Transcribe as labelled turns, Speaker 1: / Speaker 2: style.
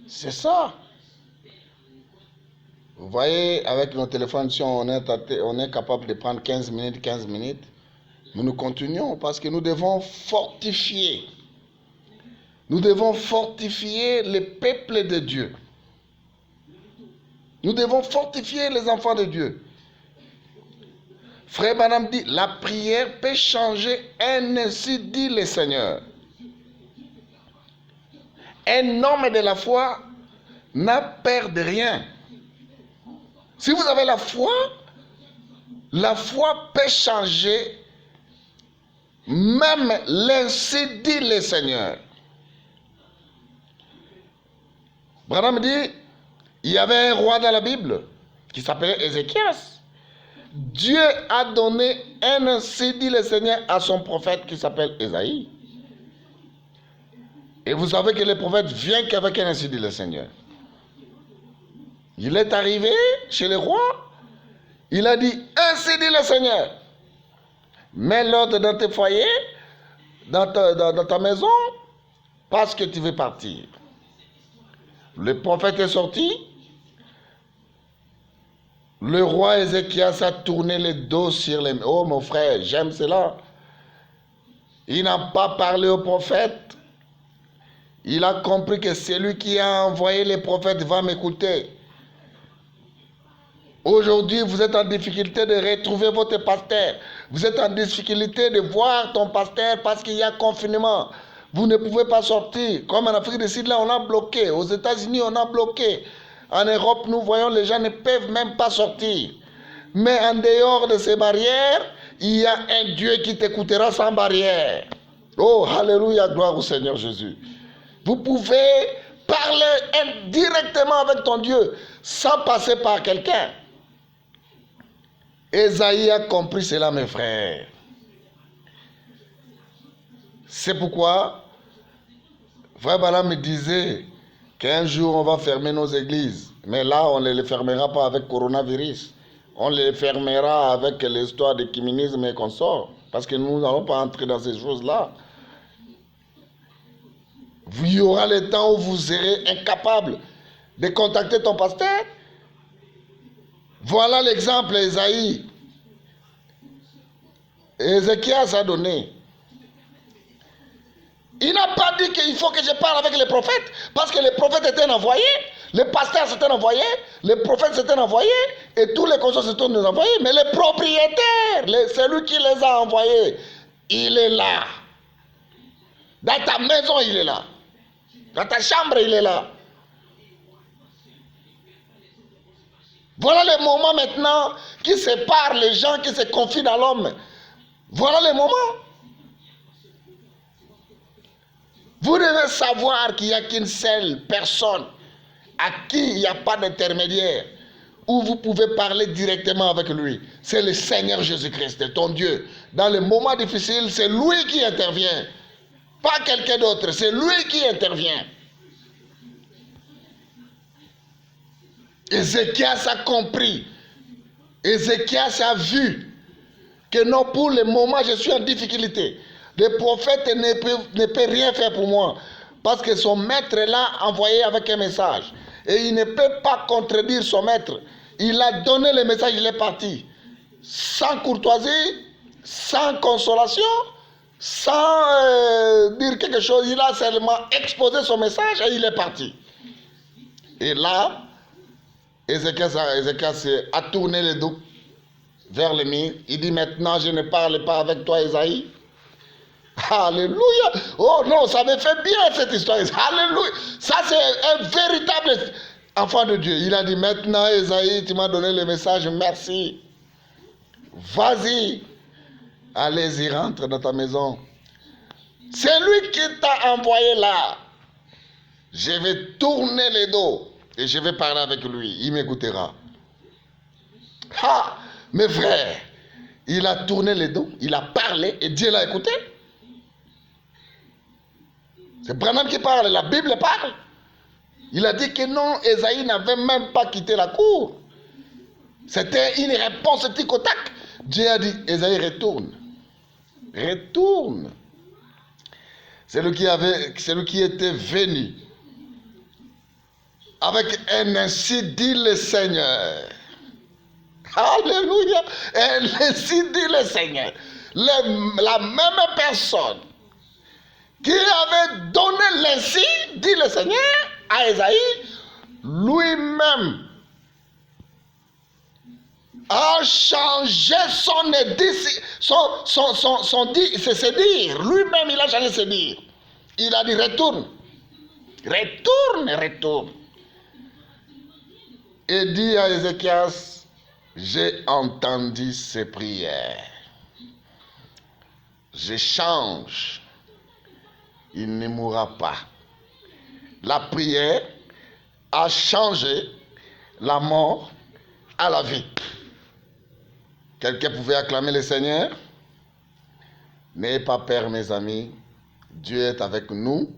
Speaker 1: C'est ça. Vous voyez, avec nos téléphones, si on est capable de prendre 15 minutes, nous continuons parce que nous devons fortifier. Nous devons fortifier le peuple de Dieu. Nous devons fortifier les enfants de Dieu. Frère Branham dit, la prière peut changer, ainsi dit le Seigneur. Un homme de la foi n'a peur de rien. Si vous avez la foi peut changer, même l'ainsi dit le Seigneur. Branham dit, il y avait un roi dans la Bible qui s'appelait Ézéchias. Dieu a donné un ainsi dit le Seigneur à son prophète qui s'appelle Ésaïe. Et vous savez que le prophète vient qu'avec un ainsi dit le Seigneur. Il est arrivé chez le roi, il a dit, ainsi dit le Seigneur, mets l'ordre dans tes foyers, dans ta maison, parce que tu veux partir. Le prophète est sorti, le roi Ézéchias a tourné le dos sur les... Oh mon frère, j'aime cela. Il n'a pas parlé au prophète. Il a compris que celui qui a envoyé les prophètes va m'écouter. Aujourd'hui, vous êtes en difficulté de retrouver votre pasteur. Vous êtes en difficulté de voir ton pasteur parce qu'il y a confinement. Vous ne pouvez pas sortir. Comme en Afrique du Sud, là, on a bloqué. Aux États-Unis, on a bloqué. En Europe, nous voyons les gens ne peuvent même pas sortir. Mais en dehors de ces barrières, il y a un Dieu qui t'écoutera sans barrière. Oh, alléluia, gloire au Seigneur Jésus. Vous pouvez parler directement avec ton Dieu sans passer par quelqu'un. Ésaïe a compris cela, mes frères. C'est pourquoi Frère Branham me disait qu'un jour on va fermer nos églises. Mais là, on ne les fermera pas avec coronavirus. On les fermera avec l'histoire de communisme et consorts. Parce que nous n'allons pas entrer dans ces choses-là. Il y aura le temps où vous serez incapable de contacter ton pasteur. Voilà l'exemple Ésaïe. Ézéchias a donné. Il n'a pas dit qu'il faut que je parle avec les prophètes, parce que les prophètes étaient envoyés, les pasteurs s'étaient envoyés, les prophètes s'étaient envoyés, et tous les consorts s'étaient envoyés, mais le propriétaire, celui qui les a envoyés, il est là. Dans ta maison, il est là. Dans ta chambre, il est là. Voilà le moment maintenant qui sépare les gens, qui se confient dans l'homme. Voilà le moment. Vous devez savoir qu'il n'y a qu'une seule personne à qui il n'y a pas d'intermédiaire, où vous pouvez parler directement avec lui. C'est le Seigneur Jésus-Christ, ton Dieu. Dans les moments difficiles, c'est lui qui intervient. Pas quelqu'un d'autre, c'est lui qui intervient. Ézéchias a compris. Ézéchias a vu que non, pour le moment, je suis en difficulté. Le prophète ne peut rien faire pour moi. Parce que son maître l'a envoyé avec un message. Et il ne peut pas contredire son maître. Il a donné le message, il est parti. Sans courtoisie, sans consolation, sans dire quelque chose. Il a seulement exposé son message et il est parti. Et là, Ézéchias a tourné le dos vers le mur. Il dit maintenant, je ne parle pas avec toi, Ésaïe. Alléluia. Oh non, ça me fait bien cette histoire. Alléluia. Ça, c'est un véritable enfant de Dieu. Il a dit maintenant, Ésaïe, tu m'as donné le message, merci. Vas-y. Allez-y, rentre dans ta maison. C'est lui qui t'a envoyé là. Je vais tourner le dos et je vais parler avec lui. Il m'écoutera. Ah, mes frères, il a tourné le dos, il a parlé et Dieu l'a écouté. C'est Branham qui parle, la Bible parle. Il a dit que non, Ésaïe n'avait même pas quitté la cour. C'était une réponse tic au tac. Dieu a dit, Ésaïe retourne. Retourne. C'est lui qui était venu avec un ainsi dit le Seigneur. Alléluia. Un ainsi dit le Seigneur. La même personne qui avait donné l'ainsi dit le Seigneur à Ésaïe, lui-même a changé ses dires. Lui-même, il a changé ses dires. Il a dit retourne. Retourne. Et dit à Ézéchias, j'ai entendu ses prières. Je change. Il ne mourra pas. La prière a changé la mort à la vie. Quelqu'un pouvait acclamer le Seigneur? N'ayez pas peur, mes amis. Dieu est avec nous.